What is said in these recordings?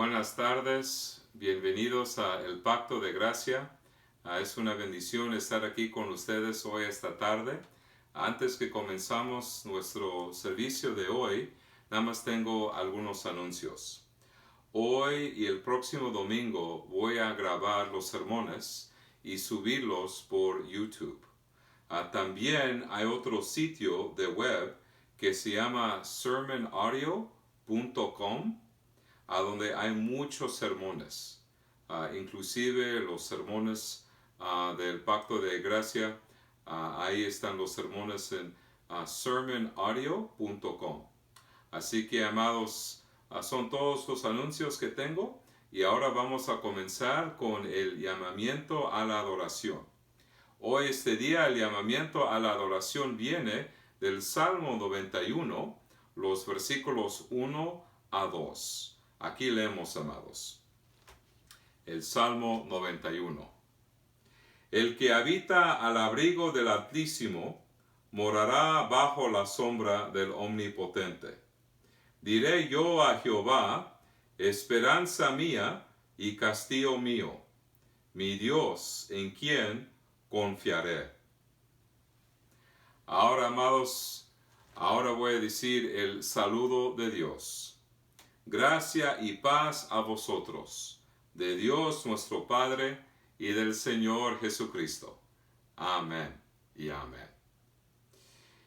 Buenas tardes, bienvenidos a El Pacto de Gracia. Es una bendición estar aquí con ustedes hoy esta tarde. Antes que comenzamos nuestro servicio de hoy, nada más tengo algunos anuncios. Hoy y el próximo domingo voy a grabar los sermones y subirlos por YouTube. También hay otro sitio de web que se llama sermonaudio.com, a donde hay muchos sermones, inclusive los sermones del Pacto de Gracia. Ahí están los sermones en sermonaudio.com. Así que, amados, son todos los anuncios que tengo, y ahora vamos a comenzar con el llamamiento a la adoración. Hoy, este día, el llamamiento a la adoración viene del Salmo 91, los versículos 1 a 2. Aquí leemos, amados. El Salmo 91. El que habita al abrigo del Altísimo morará bajo la sombra del Omnipotente. Diré yo a Jehová, esperanza mía y castillo mío, mi Dios en quien confiaré. Ahora, amados, voy a decir el saludo de Dios. Gracia y paz a vosotros, de Dios nuestro Padre y del Señor Jesucristo. Amén y amén.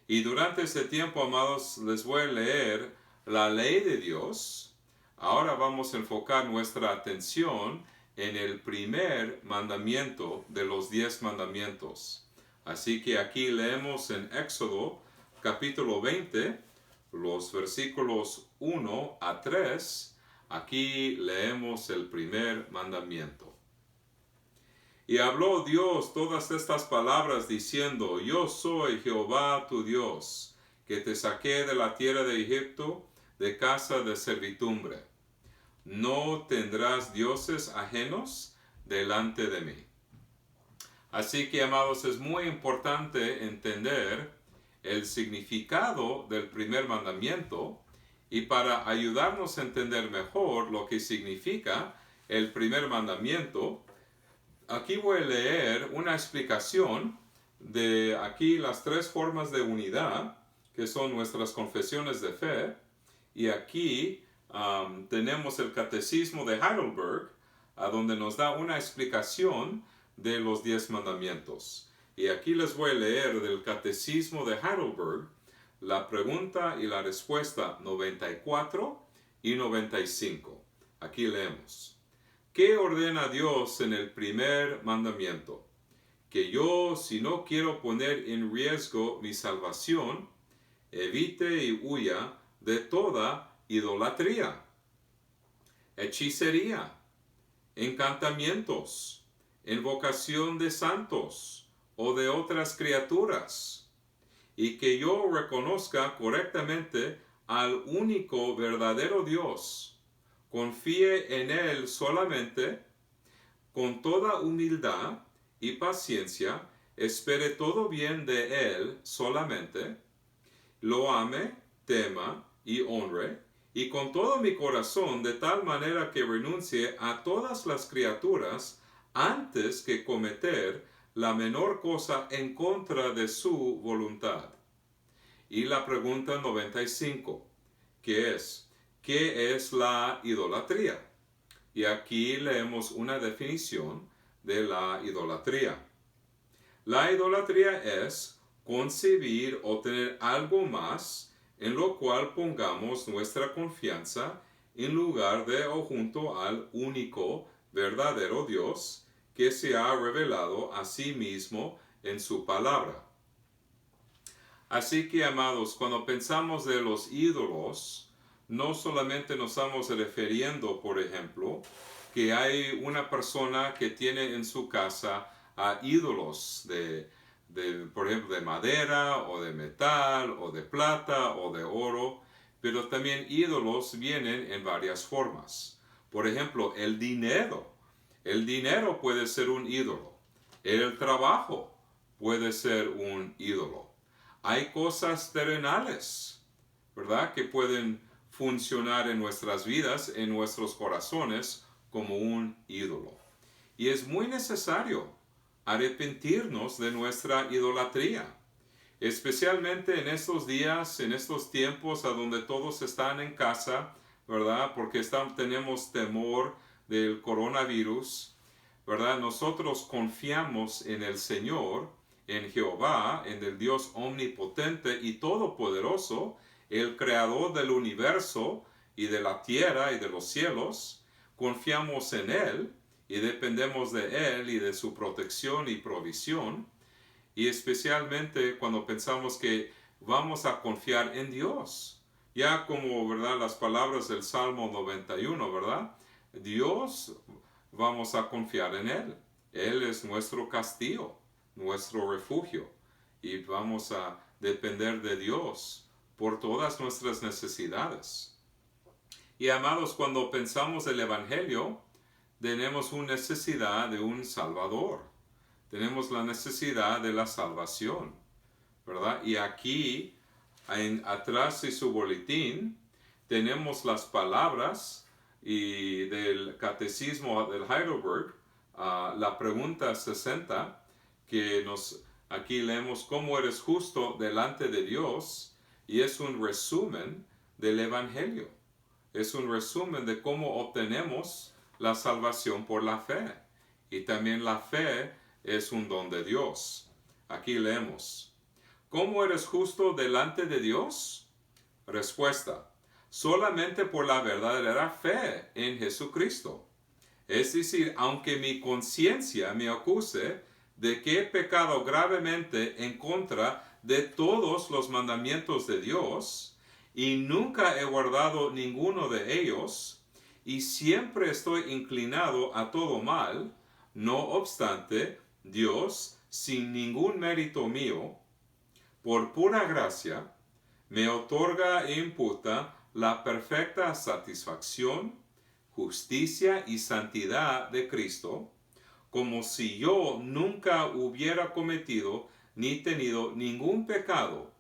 Y durante este tiempo, amados, les voy a leer la ley de Dios. Ahora vamos a enfocar nuestra atención en el primer mandamiento de los 10 mandamientos. Así que aquí leemos en Éxodo capítulo 20, los versículos 1 a 3, aquí leemos el primer mandamiento. Y habló Dios todas estas palabras diciendo, Yo soy Jehová tu Dios, que te saqué de la tierra de Egipto, de casa de servidumbre. No tendrás dioses ajenos delante de mí. Así que, amados, es muy importante entender el significado del primer mandamiento, y para ayudarnos a entender mejor lo que significa el primer mandamiento, aquí voy a leer una explicación de aquí las 3 formas de unidad, que son nuestras confesiones de fe, y aquí tenemos el Catecismo de Heidelberg, a donde nos da una explicación de los 10 mandamientos. Y aquí les voy a leer del Catecismo de Heidelberg la pregunta y la respuesta 94 y 95. Aquí leemos. ¿Qué ordena Dios en el primer mandamiento? Que yo, si no quiero poner en riesgo mi salvación, evite y huya de toda idolatría, hechicería, encantamientos, invocación de santos o de otras criaturas, y que yo reconozca correctamente al único verdadero Dios, confíe en Él solamente, con toda humildad y paciencia, espere todo bien de Él solamente, lo ame, tema y honre, y con todo mi corazón, de tal manera que renuncie a todas las criaturas antes que cometer la menor cosa en contra de su voluntad. Y la pregunta 95, ¿qué es la idolatría? Y aquí leemos una definición de la idolatría. La idolatría es concebir o tener algo más en lo cual pongamos nuestra confianza en lugar de o junto al único verdadero Dios que se ha revelado a sí mismo en su palabra. Así que, amados, cuando pensamos de los ídolos, no solamente nos estamos refiriendo, por ejemplo, que hay una persona que tiene en su casa ídolos por ejemplo, de madera, o de metal, o de plata, o de oro, pero también ídolos vienen en varias formas. Por ejemplo, el dinero. El dinero puede ser un ídolo. El trabajo puede ser un ídolo. Hay cosas terrenales, ¿verdad?, que pueden funcionar en nuestras vidas, en nuestros corazones, como un ídolo. Y es muy necesario arrepentirnos de nuestra idolatría, especialmente en estos días, en estos tiempos a donde todos están en casa, ¿verdad? Porque tenemos temor del coronavirus, ¿verdad? Nosotros confiamos en el Señor, en Jehová, en el Dios omnipotente y todopoderoso, el creador del universo y de la tierra y de los cielos. Confiamos en Él y dependemos de Él y de su protección y provisión. Y especialmente cuando pensamos que vamos a confiar en Dios. Ya como, ¿verdad? Las palabras del Salmo 91, ¿verdad? Dios, vamos a confiar en Él. Él es nuestro castillo, nuestro refugio. Y vamos a depender de Dios por todas nuestras necesidades. Y amados, cuando pensamos el Evangelio, tenemos una necesidad de un Salvador. Tenemos la necesidad de la salvación, ¿verdad? Y aquí, atrás de su boletín, tenemos las palabras y del Catecismo del Heidelberg, la pregunta 60, que aquí leemos cómo eres justo delante de Dios, y es un resumen del Evangelio. Es un resumen de cómo obtenemos la salvación por la fe. Y también la fe es un don de Dios. Aquí leemos: ¿cómo eres justo delante de Dios? Respuesta: solamente por la verdadera fe en Jesucristo. Es decir, aunque mi conciencia me acuse de que he pecado gravemente en contra de todos los mandamientos de Dios, y nunca he guardado ninguno de ellos, y siempre estoy inclinado a todo mal, no obstante, Dios, sin ningún mérito mío, por pura gracia, me otorga e imputa la perfecta satisfacción, justicia y santidad de Cristo, como si yo nunca hubiera cometido ni tenido ningún pecado,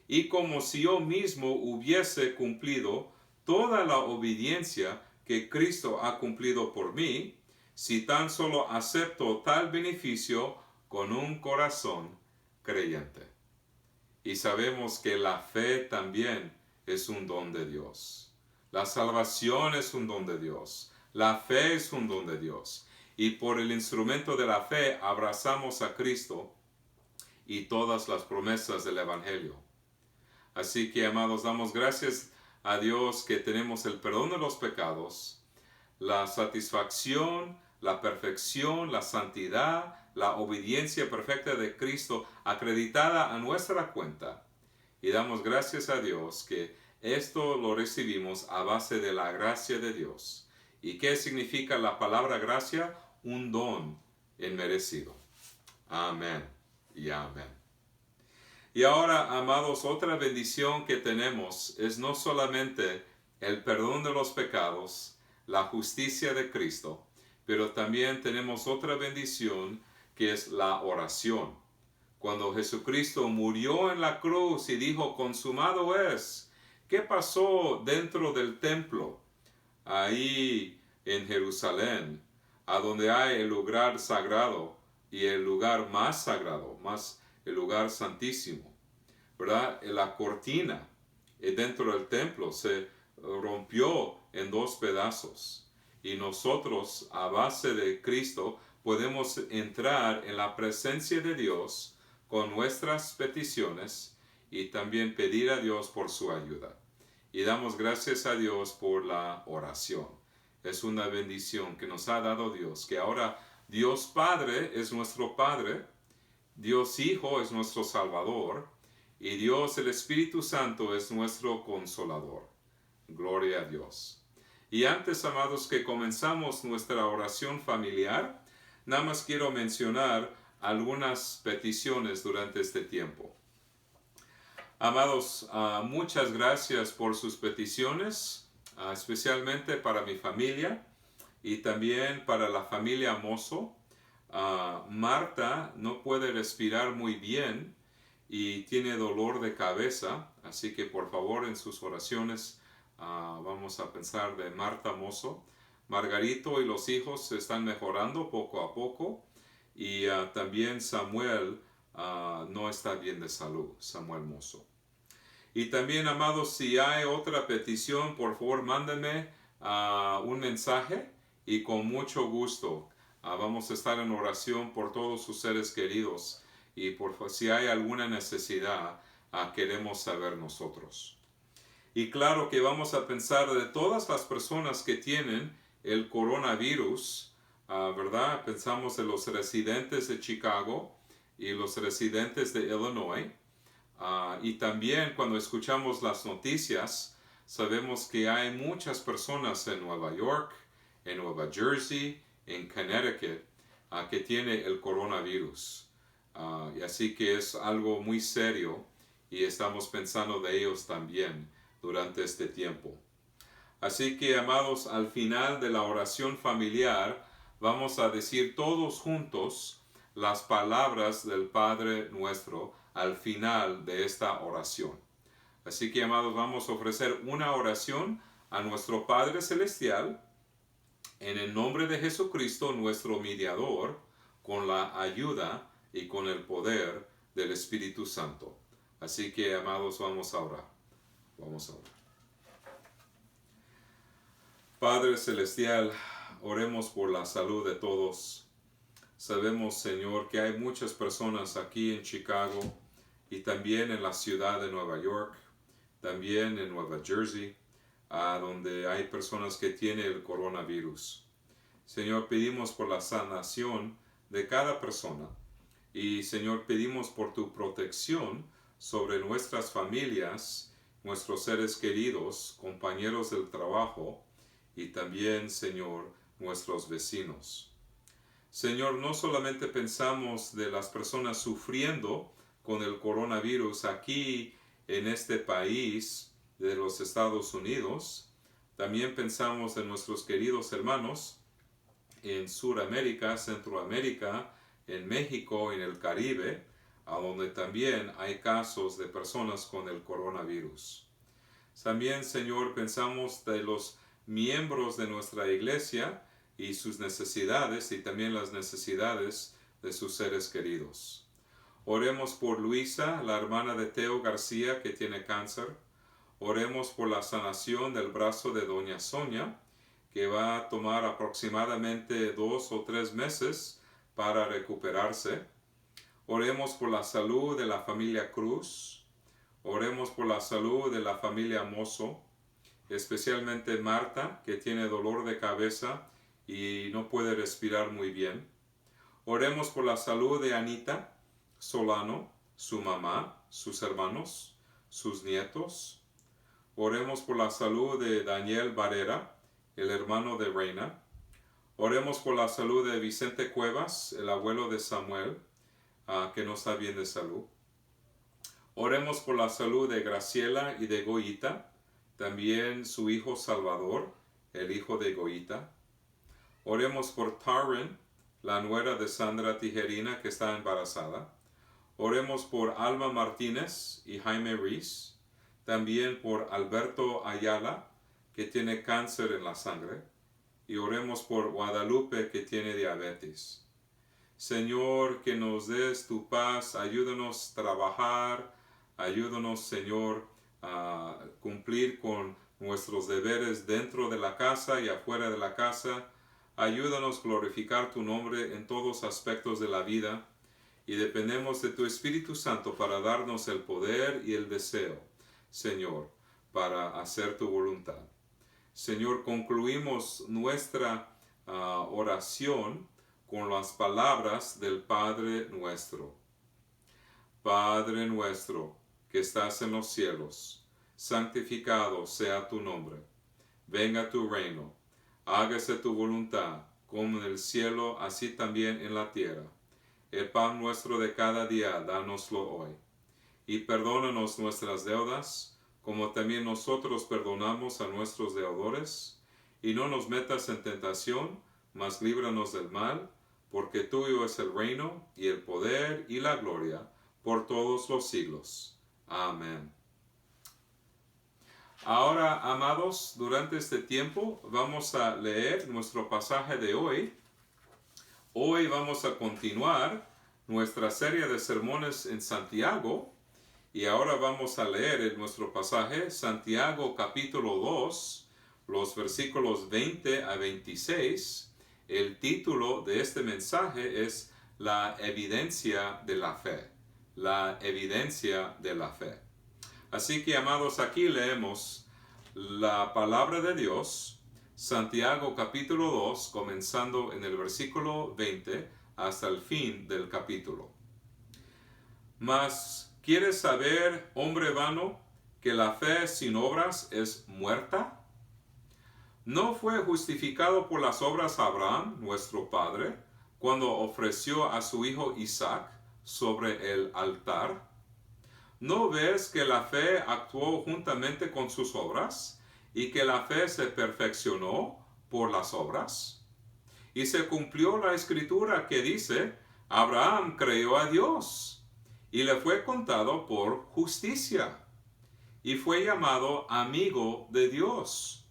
y como si yo mismo hubiese cumplido toda la obediencia que Cristo ha cumplido por mí, si tan solo acepto tal beneficio con un corazón creyente. Y sabemos que la fe también es un don de Dios. La salvación es un don de Dios. La fe es un don de Dios. Y por el instrumento de la fe abrazamos a Cristo y todas las promesas del Evangelio. Así que, amados, damos gracias a Dios que tenemos el perdón de los pecados, la satisfacción, la perfección, la santidad, la obediencia perfecta de Cristo acreditada a nuestra cuenta. Y damos gracias a Dios que esto lo recibimos a base de la gracia de Dios. ¿Y qué significa la palabra gracia? Un don inmerecido. Amén y amén. Y ahora, amados, otra bendición que tenemos es no solamente el perdón de los pecados, la justicia de Cristo, pero también tenemos otra bendición que es la oración. Cuando Jesucristo murió en la cruz y dijo, consumado es, ¿qué pasó dentro del templo? Ahí en Jerusalén, a donde hay el lugar sagrado y el lugar más sagrado, el lugar santísimo, ¿verdad? La cortina dentro del templo se rompió en dos pedazos, y nosotros, a base de Cristo, podemos entrar en la presencia de Dios con nuestras peticiones y también pedir a Dios por su ayuda. Y damos gracias a Dios por la oración. Es una bendición que nos ha dado Dios, que ahora Dios Padre es nuestro Padre, Dios Hijo es nuestro Salvador, y Dios el Espíritu Santo es nuestro Consolador. Gloria a Dios. Y antes, amados, que comenzamos nuestra oración familiar, nada más quiero mencionar algunas peticiones durante este tiempo. Amados, muchas gracias por sus peticiones, especialmente para mi familia y también para la familia Mozo. Marta no puede respirar muy bien y tiene dolor de cabeza, así que por favor en sus oraciones Vamos a pensar de Marta Mozo. Margarito y los hijos se están mejorando poco a poco. Y también Samuel no está bien de salud, Samuel Mozo. Y también, amados, si hay otra petición, por favor, mándenme un mensaje y con mucho gusto vamos a estar en oración por todos sus seres queridos. Y si hay alguna necesidad, queremos saber nosotros. Y claro que vamos a pensar de todas las personas que tienen el coronavirus, ¿verdad? Pensamos en los residentes de Chicago y los residentes de Illinois. Y también cuando escuchamos las noticias, sabemos que hay muchas personas en Nueva York, en Nueva Jersey, en Connecticut, que tienen el coronavirus. Y así que es algo muy serio y estamos pensando de ellos también durante este tiempo. Así que, amados, al final de la oración familiar, vamos a decir todos juntos las palabras del Padre Nuestro al final de esta oración. Así que, amados, vamos a ofrecer una oración a nuestro Padre Celestial en el nombre de Jesucristo, nuestro mediador, con la ayuda y con el poder del Espíritu Santo. Así que, amados, vamos a orar. Vamos a orar. Padre Celestial, oremos por la salud de todos. Sabemos, Señor, que hay muchas personas aquí en Chicago y también en la ciudad de Nueva York, también en Nueva Jersey, donde hay personas que tienen el coronavirus. Señor, pedimos por la sanación de cada persona y, Señor, pedimos por tu protección sobre nuestras familias, nuestros seres queridos, compañeros del trabajo y también, Señor, nuestros vecinos. Señor, no solamente pensamos de las personas sufriendo con el coronavirus aquí en este país de los Estados Unidos, también pensamos en nuestros queridos hermanos en Sudamérica, Centroamérica, en México, en el Caribe, a donde también hay casos de personas con el coronavirus. También, Señor, pensamos de los miembros de nuestra iglesia y sus necesidades y también las necesidades de sus seres queridos. Oremos por Luisa, la hermana de Teo García, que tiene cáncer. Oremos por la sanación del brazo de doña Sonia, que va a tomar aproximadamente 2 o 3 meses para recuperarse. Oremos por la salud de la familia Cruz. Oremos por la salud de la familia Mozo, especialmente Marta, que tiene dolor de cabeza y no puede respirar muy bien. Oremos por la salud de Anita Solano, su mamá, sus hermanos, sus nietos. Oremos por la salud de Daniel Barrera, el hermano de Reina. Oremos por la salud de Vicente Cuevas, el abuelo de Samuel, que no está bien de salud. Oremos por la salud de Graciela y de Goyita, también su hijo Salvador, el hijo de Goyita. Oremos por Taryn, la nuera de Sandra Tijerina, que está embarazada. Oremos por Alma Martínez y Jaime Ruiz, también por Alberto Ayala, que tiene cáncer en la sangre. Y oremos por Guadalupe, que tiene diabetes. Señor, que nos des tu paz, ayúdanos a trabajar, ayúdanos, Señor, a cumplir con nuestros deberes dentro de la casa y afuera de la casa. Ayúdanos a glorificar tu nombre en todos aspectos de la vida y dependemos de tu Espíritu Santo para darnos el poder y el deseo, Señor, para hacer tu voluntad. Señor, concluimos nuestra oración con las palabras del Padre Nuestro. Padre nuestro, que estás en los cielos, santificado sea tu nombre. Venga tu reino, hágase tu voluntad, como en el cielo, así también en la tierra. El pan nuestro de cada día, dánoslo hoy. Y perdónanos nuestras deudas, como también nosotros perdonamos a nuestros deudores. Y no nos metas en tentación, mas líbranos del mal, porque tuyo es el reino, y el poder, y la gloria, por todos los siglos. Amén. Ahora, amados, durante este tiempo vamos a leer nuestro pasaje de hoy. Hoy vamos a continuar nuestra serie de sermones en Santiago y ahora vamos a leer en nuestro pasaje Santiago capítulo 2, los versículos 20 a 26. El título de este mensaje es La evidencia de la fe. La evidencia de la fe. Así que, amados, aquí leemos la palabra de Dios, Santiago capítulo 2, comenzando en el versículo 20 hasta el fin del capítulo. Mas, ¿quieres saber, hombre vano, que la fe sin obras es muerta? ¿No fue justificado por las obras Abraham, nuestro padre, cuando ofreció a su hijo Isaac sobre el altar? ¿No ves que la fe actuó juntamente con sus obras y que la fe se perfeccionó por las obras? Y se cumplió la escritura que dice, Abraham creyó a Dios y le fue contado por justicia y fue llamado amigo de Dios.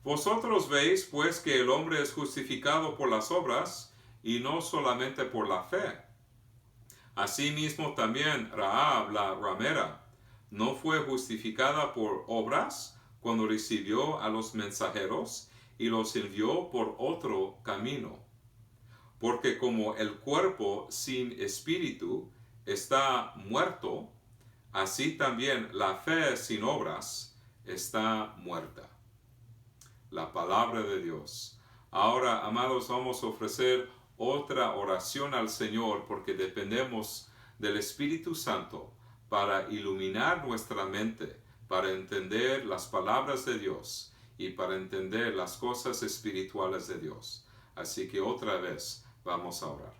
Vosotros veis pues que el hombre es justificado por las obras y no solamente por la fe. Asimismo también Rahab la ramera no fue justificada por obras cuando recibió a los mensajeros y los envió por otro camino. Porque como el cuerpo sin espíritu está muerto, así también la fe sin obras está muerta. La palabra de Dios. Ahora, amados, vamos a ofrecer otra oración al Señor porque dependemos del Espíritu Santo para iluminar nuestra mente, para entender las palabras de Dios y para entender las cosas espirituales de Dios. Así que otra vez vamos a orar.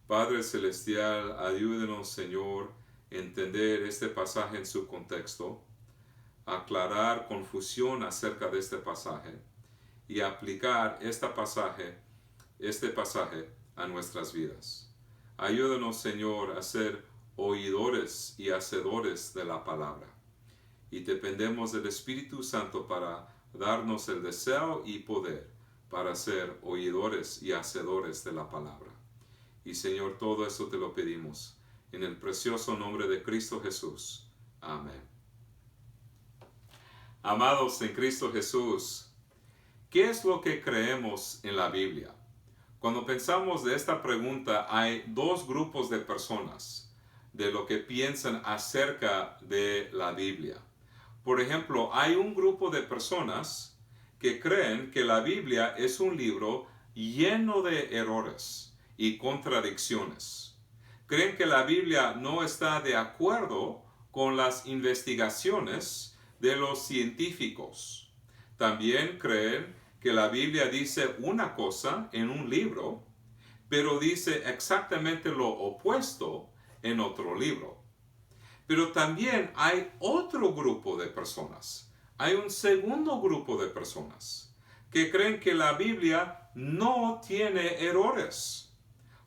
Padre Celestial, ayúdenos, Señor, a entender este pasaje en su contexto, aclarar confusión acerca de este pasaje y aplicar este pasaje a nuestras vidas. Ayúdanos, Señor, a ser oidores y hacedores de la palabra. Y dependemos del Espíritu Santo para darnos el deseo y poder para ser oidores y hacedores de la palabra. Y, Señor, todo eso te lo pedimos en el precioso nombre de Cristo Jesús. Amén. Amados en Cristo Jesús, ¿qué es lo que creemos en la Biblia? Cuando pensamos de esta pregunta, hay dos grupos de personas de lo que piensan acerca de la Biblia. Por ejemplo, hay un grupo de personas que creen que la Biblia es un libro lleno de errores y contradicciones. Creen que la Biblia no está de acuerdo con las investigaciones de los científicos. También creen que la Biblia dice una cosa en un libro, pero dice exactamente lo opuesto en otro libro. Pero también hay otro grupo de personas, hay un segundo grupo de personas que creen que la Biblia no tiene errores,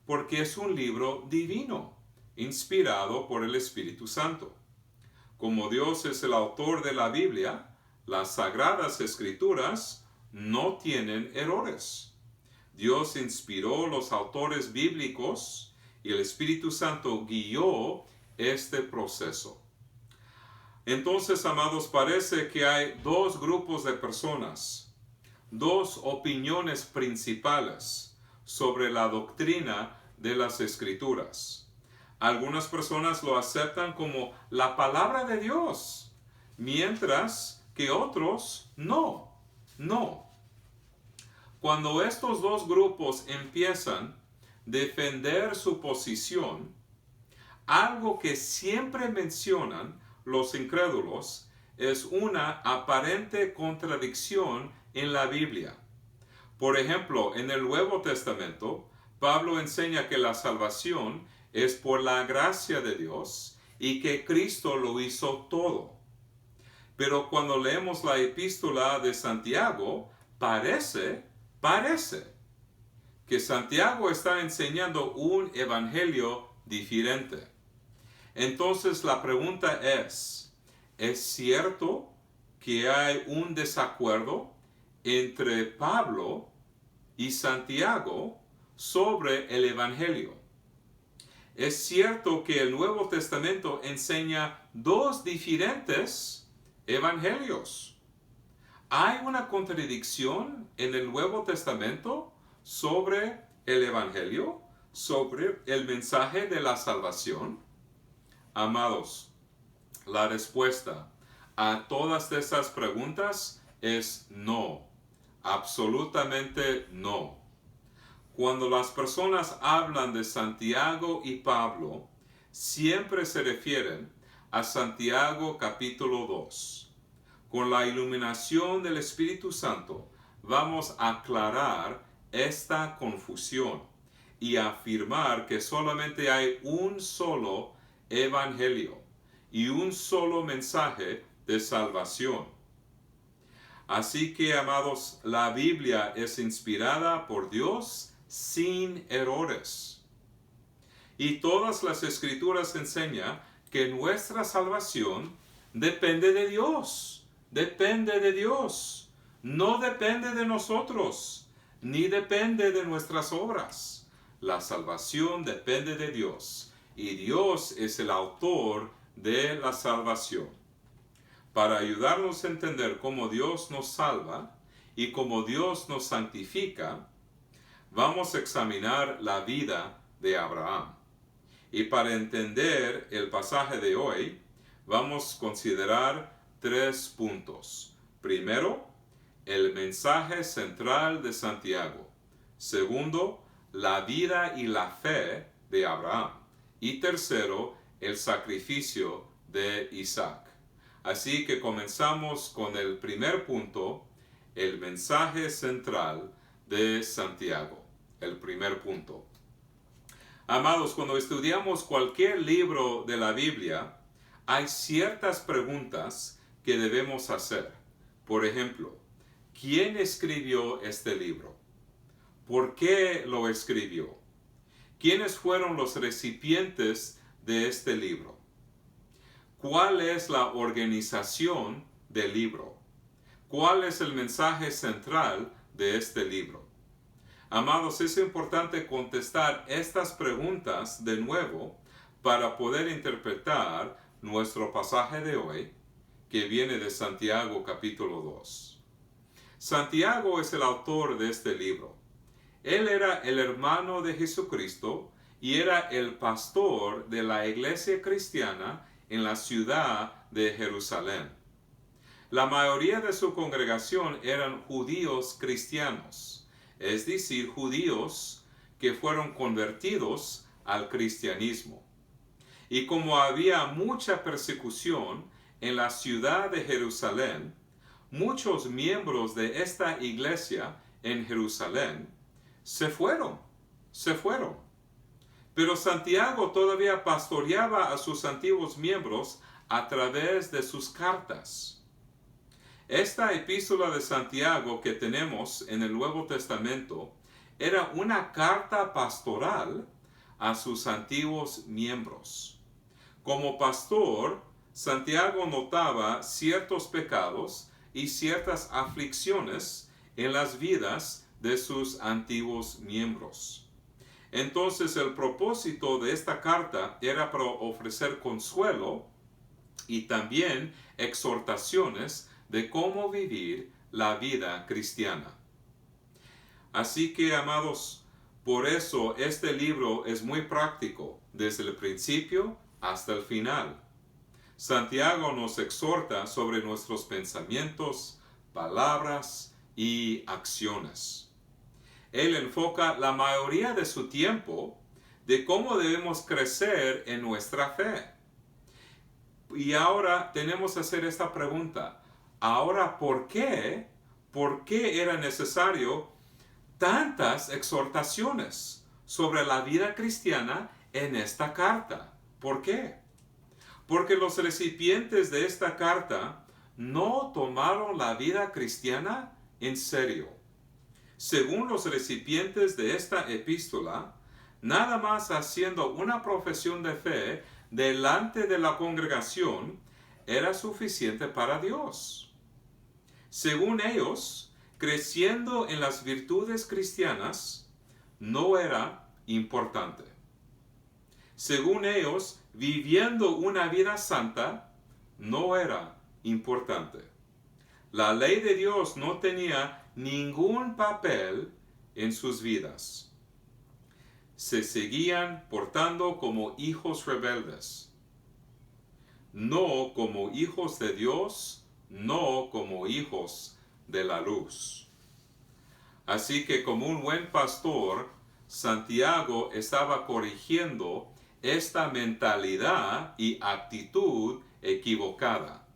porque es un libro divino, inspirado por el Espíritu Santo. Como Dios es el autor de la Biblia, las Sagradas Escrituras no tienen errores. Dios inspiró los autores bíblicos y el Espíritu Santo guió este proceso. Entonces, amados, parece que hay dos grupos de personas, dos opiniones principales sobre la doctrina de las Escrituras. Algunas personas lo aceptan como la palabra de Dios, mientras que otros no. Cuando estos dos grupos empiezan a defender su posición, algo que siempre mencionan los incrédulos es una aparente contradicción en la Biblia. Por ejemplo, en el Nuevo Testamento, Pablo enseña que la salvación es por la gracia de Dios y que Cristo lo hizo todo. Pero cuando leemos la epístola de Santiago, parece que Santiago está enseñando un evangelio diferente. Entonces la pregunta es Es cierto que hay un desacuerdo entre Pablo y Santiago sobre el Evangelio. Es cierto que el Nuevo Testamento enseña dos diferentes evangelios. ¿Hay una contradicción en el Nuevo Testamento sobre el Evangelio, sobre el mensaje de la salvación? Amados, la respuesta a todas estas preguntas es no, absolutamente no. Cuando las personas hablan de Santiago y Pablo, siempre se refieren a Santiago capítulo 2. Con la iluminación del Espíritu Santo, vamos a aclarar esta confusión y afirmar que solamente hay un solo evangelio y un solo mensaje de salvación. Así que, amados, la Biblia es inspirada por Dios sin errores. Y todas las Escrituras enseñan que nuestra salvación depende de Dios. Depende de Dios. No depende de nosotros, ni depende de nuestras obras. La salvación depende de Dios, y Dios es el autor de la salvación. Para ayudarnos a entender cómo Dios nos salva y cómo Dios nos santifica, vamos a examinar la vida de Abraham. Y para entender el pasaje de hoy, vamos a considerar 3 puntos. Primero, el mensaje central de Santiago. Segundo, la vida y la fe de Abraham. Y tercero, el sacrificio de Isaac. Así que comenzamos con el primer punto, el mensaje central de Santiago. El primer punto. Amados, cuando estudiamos cualquier libro de la Biblia, hay ciertas preguntas que debemos hacer. Por ejemplo, ¿quién escribió este libro? ¿Por qué lo escribió? ¿Quiénes fueron los recipientes de este libro? ¿Cuál es la organización del libro? ¿Cuál es el mensaje central de este libro? Amados, es importante contestar estas preguntas de nuevo para poder interpretar nuestro pasaje de hoy, que viene de Santiago capítulo 2. Santiago es el autor de este libro. Él era el hermano de Jesucristo y era el pastor de la iglesia cristiana en la ciudad de Jerusalén. La mayoría de su congregación eran judíos cristianos, es decir, judíos que fueron convertidos al cristianismo. Y como había mucha persecución en la ciudad de Jerusalén, muchos miembros de esta iglesia en Jerusalén se fueron. Pero Santiago todavía pastoreaba a sus antiguos miembros a través de sus cartas. Esta epístola de Santiago que tenemos en el Nuevo Testamento era una carta pastoral a sus antiguos miembros. Como pastor, Santiago notaba ciertos pecados y ciertas aflicciones en las vidas de sus antiguos miembros. Entonces el propósito de esta carta era para ofrecer consuelo y también exhortaciones de cómo vivir la vida cristiana. Así que, amados, por eso este libro es muy práctico, desde el principio hasta el final. Santiago nos exhorta sobre nuestros pensamientos, palabras y acciones. Él enfoca la mayoría de su tiempo de cómo debemos crecer en nuestra fe. Y ahora tenemos que hacer esta pregunta. Ahora, ¿por qué era necesario tantas exhortaciones sobre la vida cristiana en esta carta? ¿Por qué? Porque los recipientes de esta carta no tomaron la vida cristiana en serio. Según los recipientes de esta epístola, nada más haciendo una profesión de fe delante de la congregación, era suficiente para Dios. Según ellos, creciendo en las virtudes cristianas no era importante. Según ellos, viviendo una vida santa no era importante. La ley de Dios no tenía ningún papel en sus vidas. Se seguían portando como hijos rebeldes, no como hijos de Dios, no como hijos de la luz. Así que como un buen pastor, Santiago estaba corrigiendo esta mentalidad y actitud equivocada.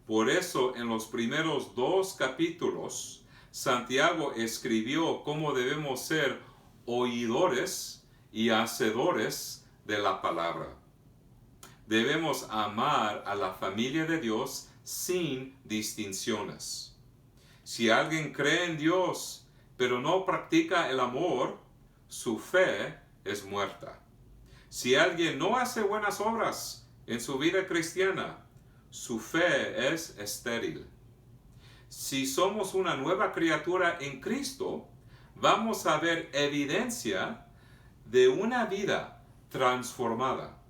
Por eso en los primeros 2 capítulos, Santiago escribió cómo debemos ser oidores y hacedores de la palabra. Debemos amar a la familia de Dios sin distinciones. Si alguien cree en Dios, pero no practica el amor, su fe es muerta. Si alguien no hace buenas obras en su vida cristiana, su fe es estéril. Si somos una nueva criatura en Cristo, vamos a ver evidencia de una vida transformada.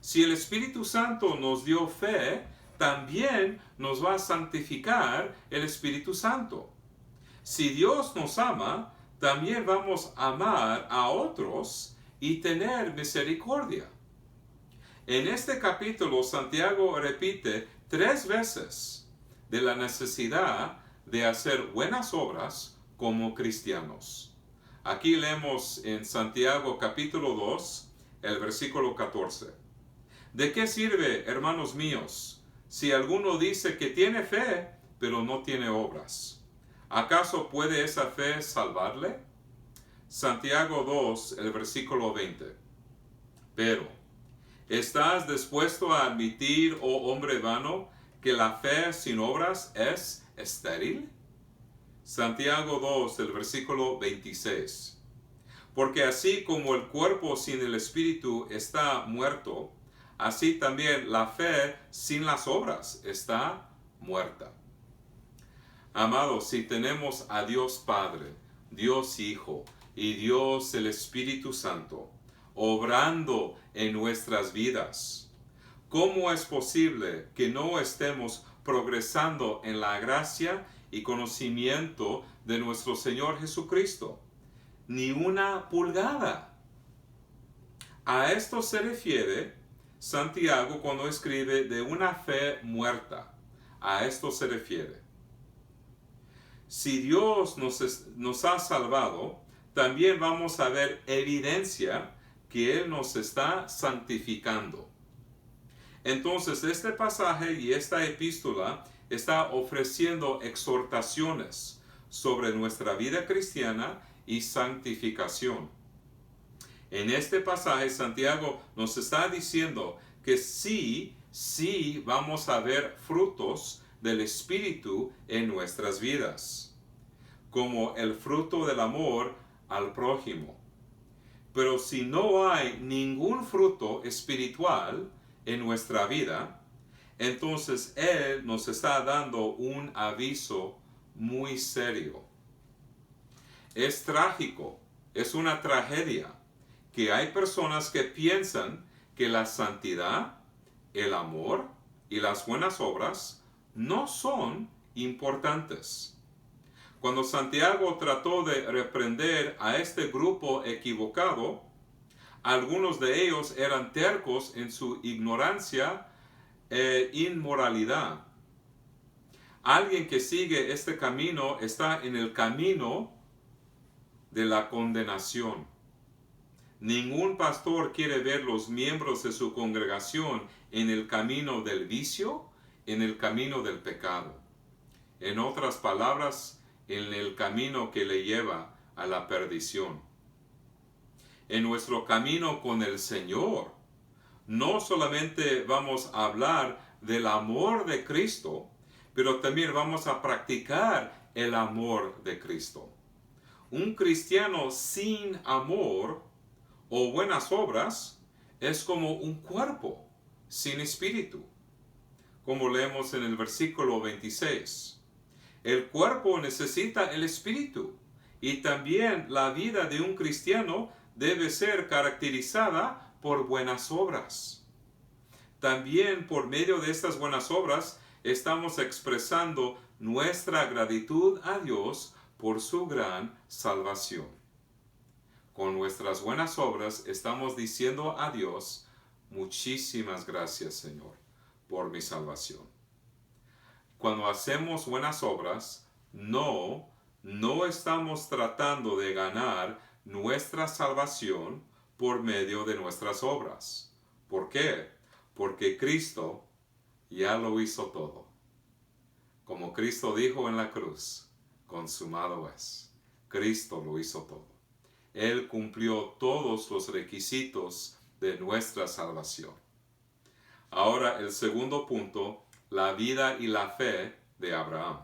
Si el Espíritu Santo nos dio fe, también nos va a santificar el Espíritu Santo. Si Dios nos ama, también vamos a amar a otros y tener misericordia. En este capítulo, Santiago repite 3 veces de la necesidad de hacer buenas obras como cristianos. Aquí leemos en Santiago capítulo 2, el versículo 14. ¿De qué sirve, hermanos míos, si alguno dice que tiene fe, pero no tiene obras? ¿Acaso puede esa fe salvarle? Santiago 2, el versículo 20. Pero, ¿estás dispuesto a admitir, oh hombre vano, que la fe sin obras es estéril? Santiago 2, el versículo 26. Porque así como el cuerpo sin el espíritu está muerto, así también la fe sin las obras está muerta. Amados, si tenemos a Dios Padre, Dios Hijo y Dios el Espíritu Santo obrando en nuestras vidas, ¿cómo es posible que no estemos progresando en la gracia y conocimiento de nuestro Señor Jesucristo? Ni una pulgada. A esto se refiere Santiago cuando escribe de una fe muerta. A esto se refiere. Si Dios nos ha salvado, también vamos a ver evidencia que Él nos está santificando. Entonces, este pasaje y esta epístola está ofreciendo exhortaciones sobre nuestra vida cristiana y santificación. En este pasaje, Santiago nos está diciendo que sí vamos a ver frutos del Espíritu en nuestras vidas, como el fruto del amor al prójimo. Pero si no hay ningún fruto espiritual en nuestra vida, entonces Él nos está dando un aviso muy serio. Es trágico, es una tragedia, que hay personas que piensan que la santidad, el amor y las buenas obras no son importantes. Cuando Santiago trató de reprender a este grupo equivocado, algunos de ellos eran tercos en su ignorancia e inmoralidad. Alguien que sigue este camino está en el camino de la condenación. Ningún pastor quiere ver los miembros de su congregación en el camino del vicio, en el camino del pecado. En otras palabras, en el camino que le lleva a la perdición. En nuestro camino con el Señor, no solamente vamos a hablar del amor de Cristo, pero también vamos a practicar el amor de Cristo. Un cristiano sin amor o buenas obras es como un cuerpo sin espíritu. como leemos en el versículo 26. El cuerpo necesita el espíritu, y también la vida de un cristiano debe ser caracterizada por buenas obras. También por medio de estas buenas obras estamos expresando nuestra gratitud a Dios por su gran salvación. Con nuestras buenas obras estamos diciendo a Dios: muchísimas gracias, Señor, por mi salvación. Cuando hacemos buenas obras, no estamos tratando de ganar nuestra salvación por medio de nuestras obras. ¿Por qué? Porque Cristo ya lo hizo todo. Como Cristo dijo en la cruz: consumado es. Cristo lo hizo todo. Él cumplió todos los requisitos de nuestra salvación. Ahora el segundo punto, la vida y la fe de Abraham.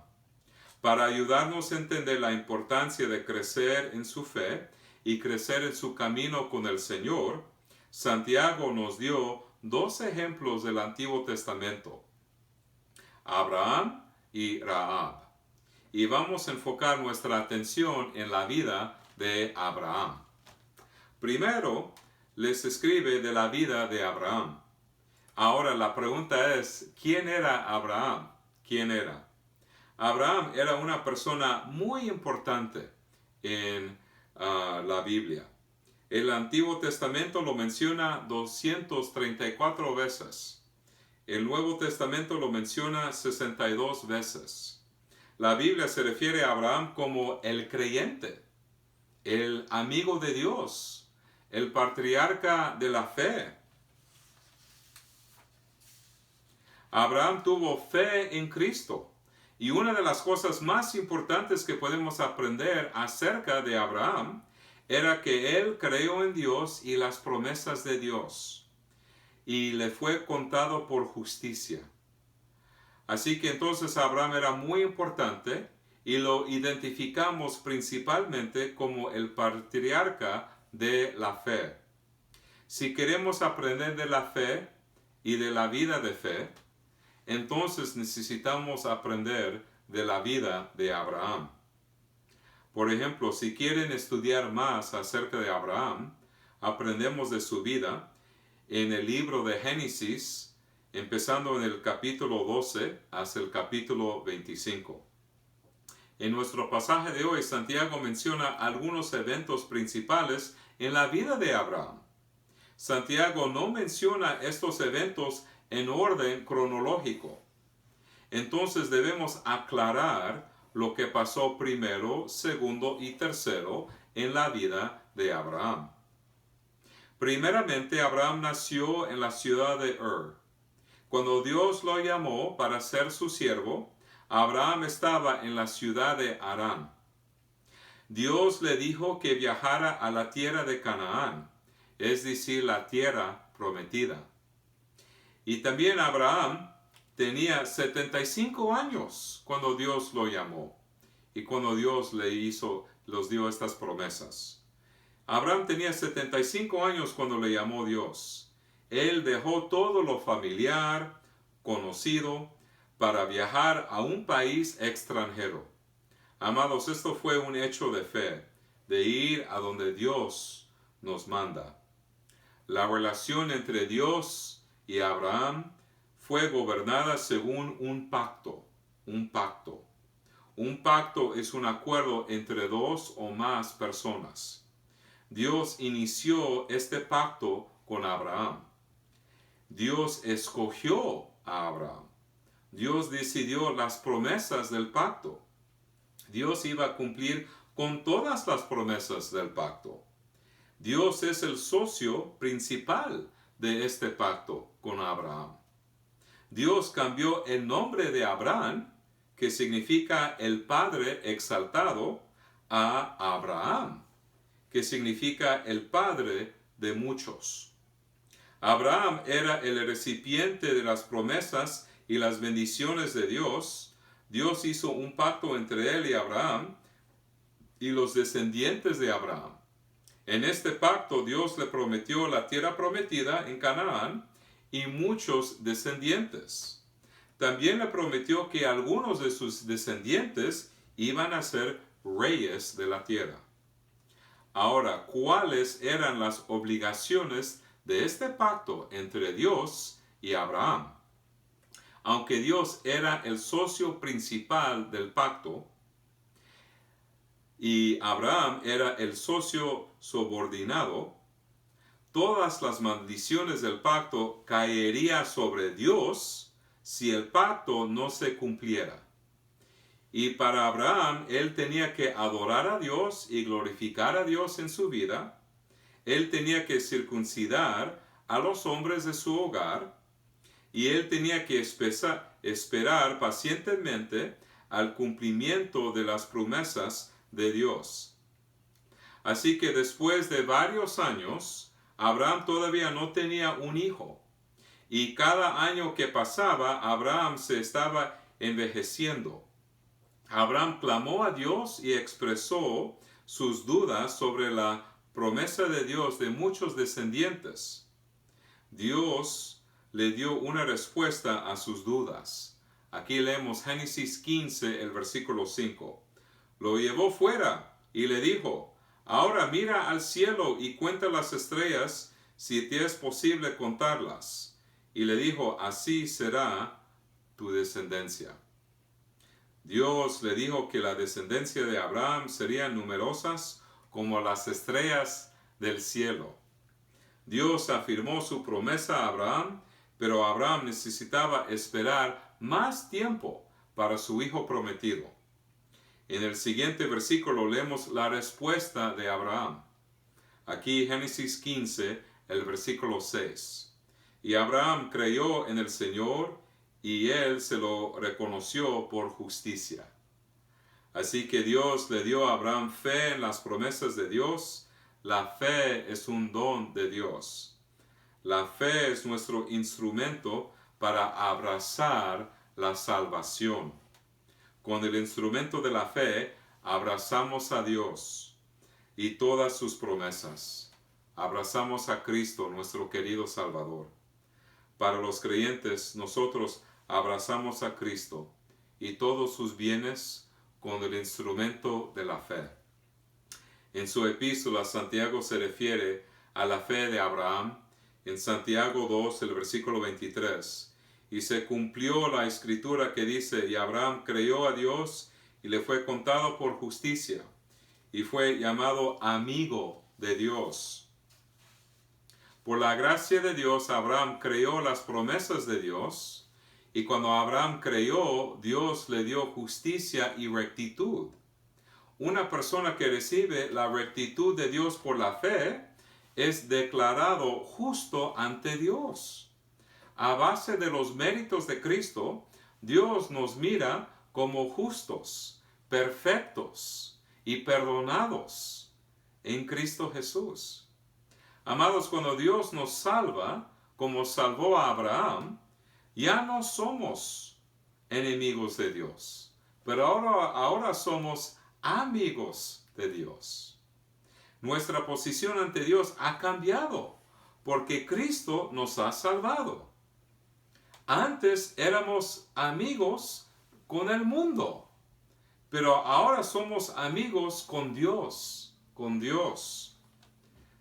Para ayudarnos a entender la importancia de crecer en su fe y crecer en su camino con el Señor, Santiago nos dio dos ejemplos del Antiguo Testamento: Abraham y Rahab. Y vamos a enfocar nuestra atención en la vida de Abraham. Primero, les escribe de la vida de Abraham. Ahora la pregunta es: ¿quién era Abraham? ¿Quién era? Abraham era una persona muy importante en la Biblia. El Antiguo Testamento lo menciona 234 veces. El Nuevo Testamento lo menciona 62 veces. La Biblia se refiere a Abraham como el creyente, el amigo de Dios, el patriarca de la fe. Abraham tuvo fe en Cristo. Y una de las cosas más importantes que podemos aprender acerca de Abraham era que él creyó en Dios y las promesas de Dios, y le fue contado por justicia. Así que entonces Abraham era muy importante y lo identificamos principalmente como el patriarca de la fe. Si queremos aprender de la fe y de la vida de fe, entonces necesitamos aprender de la vida de Abraham. Por ejemplo, si quieren estudiar más acerca de Abraham, aprendemos de su vida en el libro de Génesis, empezando en el capítulo 12 hasta el capítulo 25. En nuestro pasaje de hoy, Santiago menciona algunos eventos principales en la vida de Abraham. Santiago no menciona estos eventos en orden cronológico. Entonces debemos aclarar lo que pasó primero, segundo y tercero en la vida de Abraham. Primeramente, Abraham nació en la ciudad de Ur. Cuando Dios lo llamó para ser su siervo, Abraham estaba en la ciudad de Harán. Dios le dijo que viajara a la tierra de Canaán, es decir, la tierra prometida. Y también Abraham tenía 75 años cuando Dios lo llamó y cuando Dios los dio estas promesas. Abraham tenía 75 años cuando le llamó Dios. Él dejó todo lo familiar, conocido, para viajar a un país extranjero. Amados, esto fue un hecho de fe, de ir a donde Dios nos manda. La relación entre Dios y Abraham fue gobernada según un pacto. Un pacto. Un pacto es un acuerdo entre dos o más personas. Dios inició este pacto con Abraham. Dios escogió a Abraham. Dios decidió las promesas del pacto. Dios iba a cumplir con todas las promesas del pacto. Dios es el socio principal de este pacto con Abraham. Dios cambió el nombre de Abraham, que significa el Padre exaltado, a Abraham, que significa el Padre de muchos. Abraham era el recipiente de las promesas y las bendiciones de Dios. Dios hizo un pacto entre él y Abraham y los descendientes de Abraham. En este pacto Dios le prometió la tierra prometida en Canaán y muchos descendientes. también le prometió que algunos de sus descendientes iban a ser reyes de la tierra. Ahora, ¿cuáles eran las obligaciones de este pacto entre Dios y Abraham? Aunque Dios era el socio principal del pacto y Abraham era el socio subordinado, todas las maldiciones del pacto caerían sobre Dios si el pacto no se cumpliera. Y para Abraham, él tenía que adorar a Dios y glorificar a Dios en su vida. Él tenía que circuncidar a los hombres de su hogar. Y él tenía que esperar pacientemente al cumplimiento de las promesas de Dios. Así que después de varios años, Abraham todavía no tenía un hijo. Y cada año que pasaba, Abraham se estaba envejeciendo. Abraham clamó a Dios y expresó sus dudas sobre la promesa de Dios de muchos descendientes. Dios le dio una respuesta a sus dudas. Aquí leemos Génesis 15, el versículo 5. Lo llevó fuera y le dijo: ahora mira al cielo y cuenta las estrellas, si te es posible contarlas. Y le dijo: así será tu descendencia. Dios le dijo que la descendencia de Abraham serían numerosas como las estrellas del cielo. Dios afirmó su promesa a Abraham, pero Abraham necesitaba esperar más tiempo para su hijo prometido. En el siguiente versículo leemos la respuesta de Abraham. Aquí Génesis 15, el versículo 6. Y Abraham creyó en el Señor, y él se lo reconoció por justicia. Así que Dios le dio a Abraham fe en las promesas de Dios. La fe es un don de Dios. La fe es nuestro instrumento para abrazar la salvación. Con el instrumento de la fe abrazamos a Dios y todas sus promesas. Abrazamos a Cristo, nuestro querido Salvador. Para los creyentes, nosotros abrazamos a Cristo y todos sus bienes con el instrumento de la fe. En su epístola, Santiago se refiere a la fe de Abraham en Santiago 2, el versículo 23. Y se cumplió la escritura que dice: y Abraham creyó a Dios y le fue contado por justicia, y fue llamado amigo de Dios. Por la gracia de Dios, Abraham creyó las promesas de Dios, y cuando Abraham creyó, Dios le dio justicia y rectitud. Una persona que recibe la rectitud de Dios por la fe es declarado justo ante Dios. A base de los méritos de Cristo, Dios nos mira como justos, perfectos y perdonados en Cristo Jesús. Amados, cuando Dios nos salva, como salvó a Abraham, ya no somos enemigos de Dios, pero ahora somos amigos de Dios. Nuestra posición ante Dios ha cambiado porque Cristo nos ha salvado. Antes éramos amigos con el mundo, pero ahora somos amigos con Dios,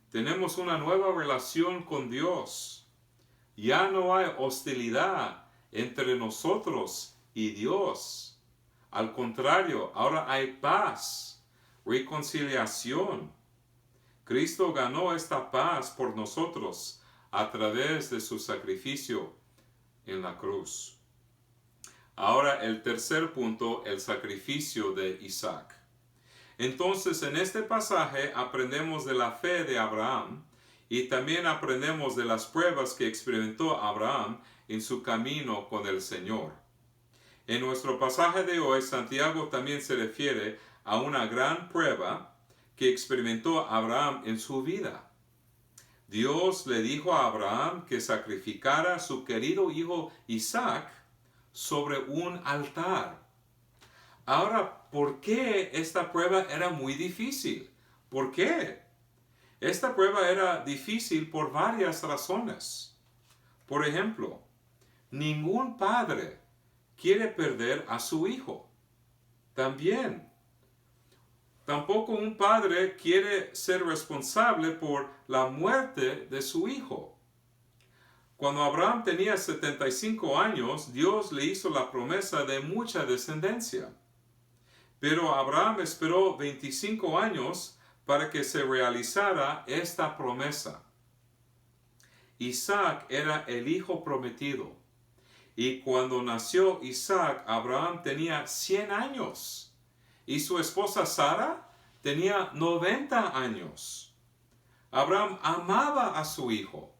Tenemos una nueva relación con Dios. Ya no hay hostilidad entre nosotros y Dios. Al contrario, ahora hay paz, reconciliación. Cristo ganó esta paz por nosotros a través de su sacrificio en la cruz. Ahora el tercer punto, el sacrificio de Isaac. Entonces, en este pasaje aprendemos de la fe de Abraham y también aprendemos de las pruebas que experimentó Abraham en su camino con el Señor. En nuestro pasaje de hoy, Santiago también se refiere a una gran prueba que experimentó Abraham en su vida. Dios le dijo a Abraham que sacrificara a su querido hijo Isaac sobre un altar. Ahora, ¿por qué esta prueba era muy difícil? ¿Por qué? Esta prueba era difícil por varias razones. Por ejemplo, ningún padre quiere perder a su hijo. También. Tampoco un padre quiere ser responsable por la muerte de su hijo. Cuando Abraham tenía 75 años, Dios le hizo la promesa de mucha descendencia. Pero Abraham esperó 25 años para que se realizara esta promesa. Isaac era el hijo prometido. Y cuando nació Isaac, Abraham tenía 100 años. Y su esposa Sara tenía 90 años. Abraham amaba a su hijo.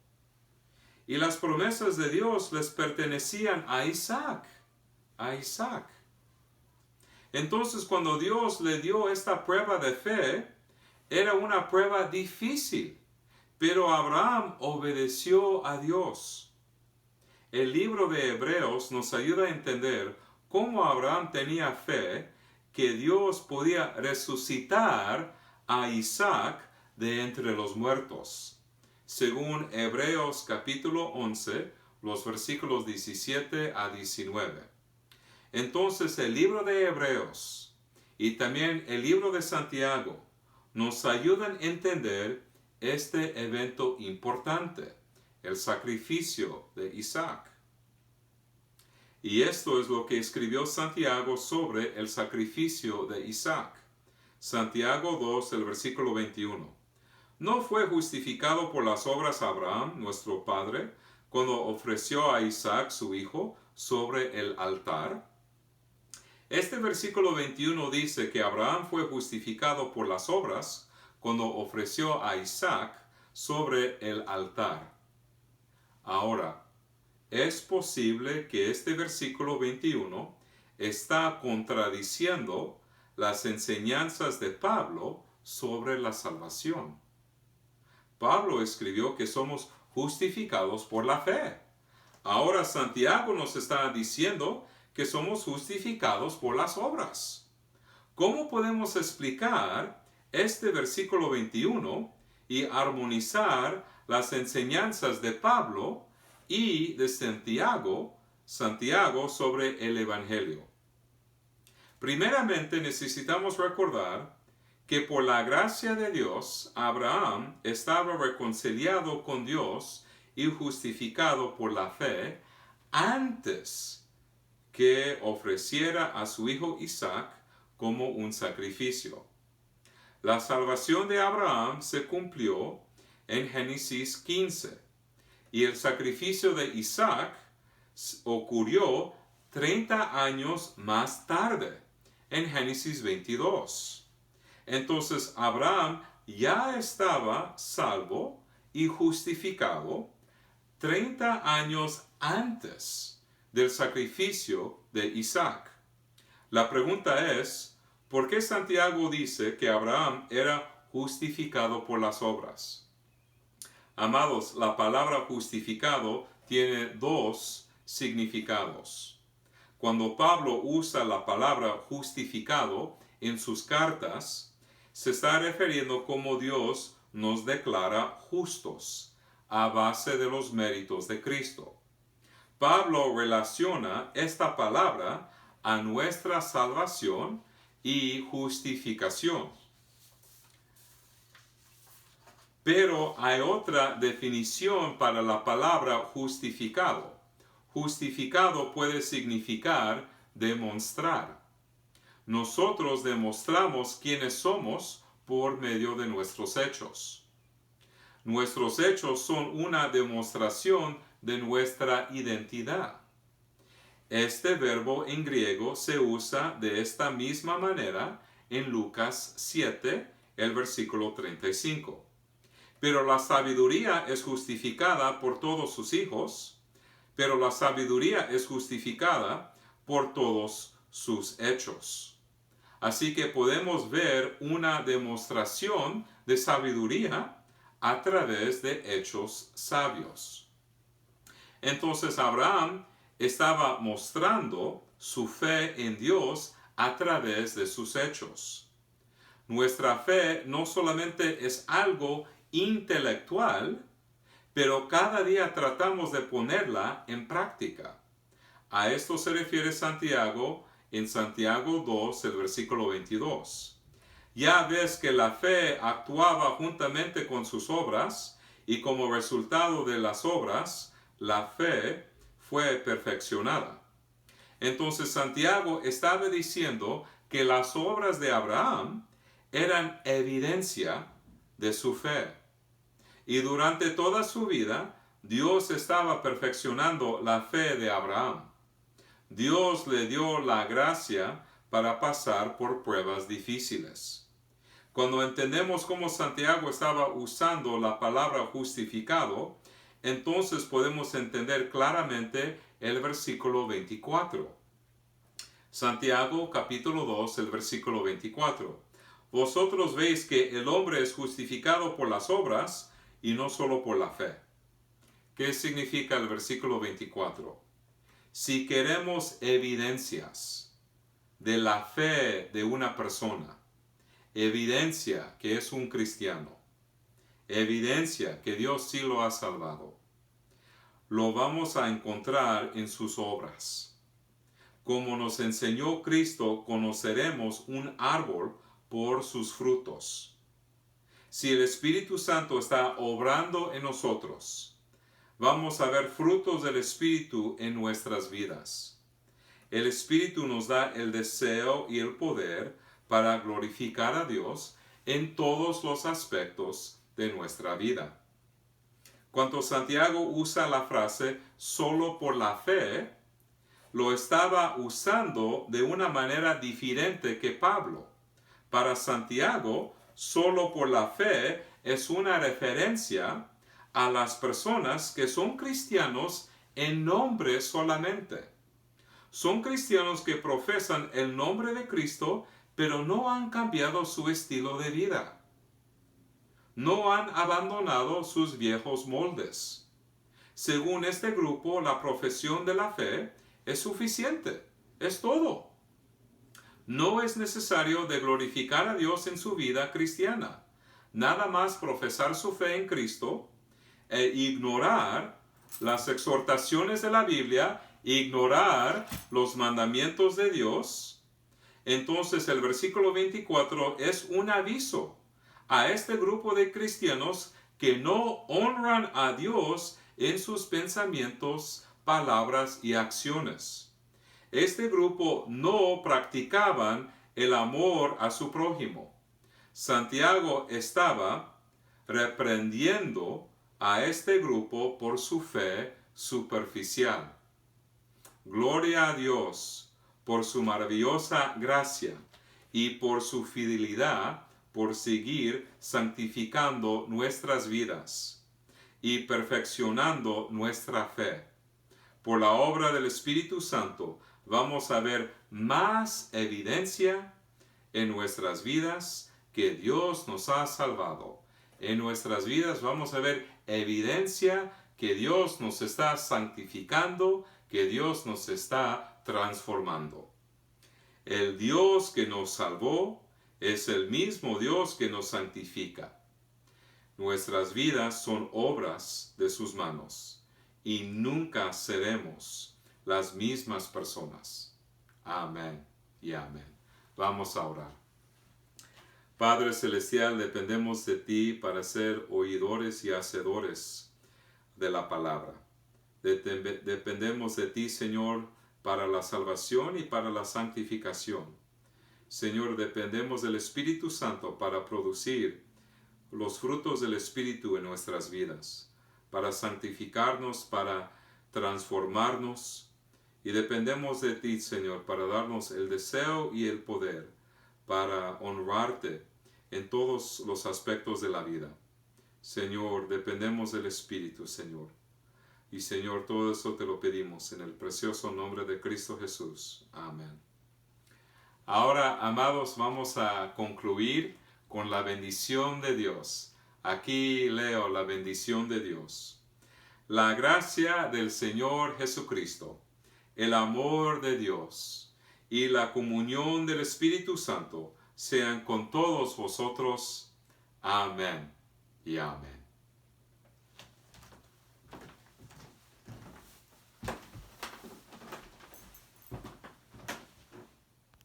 Y las promesas de Dios les pertenecían a Isaac. A Isaac. Entonces, cuando Dios le dio esta prueba de fe, era una prueba difícil. Pero Abraham obedeció a Dios. El libro de Hebreos nos ayuda a entender cómo Abraham tenía fe que Dios podía resucitar a Isaac de entre los muertos. Según Hebreos capítulo 11, los versículos 17 a 19. Entonces el libro de Hebreos y también el libro de Santiago nos ayudan a entender este evento importante, el sacrificio de Isaac. Y esto es lo que escribió Santiago sobre el sacrificio de Isaac. Santiago 2, el versículo 21. ¿No fue justificado por las obras Abraham, nuestro padre, cuando ofreció a Isaac su hijo sobre el altar? Este versículo 21 dice que Abraham fue justificado por las obras cuando ofreció a Isaac sobre el altar. Ahora, es posible que este versículo 21 está contradiciendo las enseñanzas de Pablo sobre la salvación. Pablo escribió que somos justificados por la fe. Ahora Santiago nos está diciendo que somos justificados por las obras. ¿Cómo podemos explicar este versículo 21 y armonizar las enseñanzas de Pablo y de Santiago sobre el Evangelio? Primeramente necesitamos recordar que por la gracia de Dios, Abraham estaba reconciliado con Dios y justificado por la fe antes que ofreciera a su hijo Isaac como un sacrificio. La salvación de Abraham se cumplió en Génesis 15 y el sacrificio de Isaac ocurrió 30 años más tarde, en Génesis 22. Entonces Abraham ya estaba salvo y justificado 30 años antes del sacrificio de Isaac. La pregunta es, ¿por qué Santiago dice que Abraham era justificado por las obras? Amados, la palabra justificado tiene dos significados. Cuando Pablo usa la palabra justificado en sus cartas, se está refiriendo cómo Dios nos declara justos a base de los méritos de Cristo. Pablo relaciona esta palabra a nuestra salvación y justificación. Pero hay otra definición para la palabra justificado. Justificado puede significar demostrar. Nosotros demostramos quiénes somos por medio de nuestros hechos. Nuestros hechos son una demostración de nuestra identidad. Este verbo en griego se usa de esta misma manera en Lucas 7, el versículo 35. Pero la sabiduría es justificada por todos sus hijos, pero la sabiduría es justificada por todos sus hechos. Así que podemos ver una demostración de sabiduría a través de hechos sabios. Entonces Abraham estaba mostrando su fe en Dios a través de sus hechos. Nuestra fe no solamente es algo intelectual, pero cada día tratamos de ponerla en práctica. A esto se refiere Santiago en Santiago 2, el versículo 22. Ya ves que la fe actuaba juntamente con sus obras, y como resultado de las obras, la fe fue perfeccionada. Entonces Santiago estaba diciendo que las obras de Abraham eran evidencia de su fe. Y durante toda su vida, Dios estaba perfeccionando la fe de Abraham. Dios le dio la gracia para pasar por pruebas difíciles. Cuando entendemos cómo Santiago estaba usando la palabra justificado, entonces podemos entender claramente el versículo 24. Santiago capítulo 2, el versículo 24. Vosotros veis que el hombre es justificado por las obras y no solo por la fe. ¿Qué significa el versículo 24? Si queremos evidencias de la fe de una persona, evidencia que es un cristiano, evidencia que Dios sí lo ha salvado, lo vamos a encontrar en sus obras. Como nos enseñó Cristo, conoceremos un árbol por sus frutos. Si el Espíritu Santo está obrando en nosotros, vamos a ver frutos del Espíritu en nuestras vidas. El Espíritu nos da el deseo y el poder para glorificar a Dios en todos los aspectos de nuestra vida. Cuando Santiago usa la frase solo por la fe, lo estaba usando de una manera diferente que Pablo. Para Santiago, solo por la fe es una referencia a las personas que son cristianos en nombre solamente. Son cristianos que profesan el nombre de Cristo, pero no han cambiado su estilo de vida. No han abandonado sus viejos moldes. Según este grupo, la profesión de la fe es suficiente, es todo. No es necesario de glorificar a Dios en su vida cristiana. Nada más profesar su fe en Cristo e ignorar las exhortaciones de la Biblia, ignorar los mandamientos de Dios. Entonces el versículo 24 es un aviso a este grupo de cristianos que no honran a Dios en sus pensamientos, palabras y acciones. Este grupo no practicaban el amor a su prójimo. Santiago estaba reprendiendo a este grupo por su fe superficial. Gloria a Dios por su maravillosa gracia y por su fidelidad por seguir santificando nuestras vidas y perfeccionando nuestra fe. Por la obra del Espíritu Santo vamos a ver más evidencia en nuestras vidas que Dios nos ha salvado. En nuestras vidas vamos a ver evidencia que Dios nos está santificando, que Dios nos está transformando. El Dios que nos salvó es el mismo Dios que nos santifica. Nuestras vidas son obras de sus manos y nunca seremos las mismas personas. Amén y amén. Vamos a orar. Padre Celestial, dependemos de ti para ser oidores y hacedores de la palabra. Dependemos de ti, Señor, para la salvación y para la santificación. Señor, dependemos del Espíritu Santo para producir los frutos del Espíritu en nuestras vidas, para santificarnos, para transformarnos, y dependemos de ti, Señor, para darnos el deseo y el poder para honrarte en todos los aspectos de la vida. Señor, dependemos del Espíritu, Señor. Y Señor, todo eso te lo pedimos en el precioso nombre de Cristo Jesús. Amén. Ahora, amados, vamos a concluir con la bendición de Dios. Aquí leo la bendición de Dios. La gracia del Señor Jesucristo, el amor de Dios y la comunión del Espíritu Santo sean con todos vosotros. Amén y amén.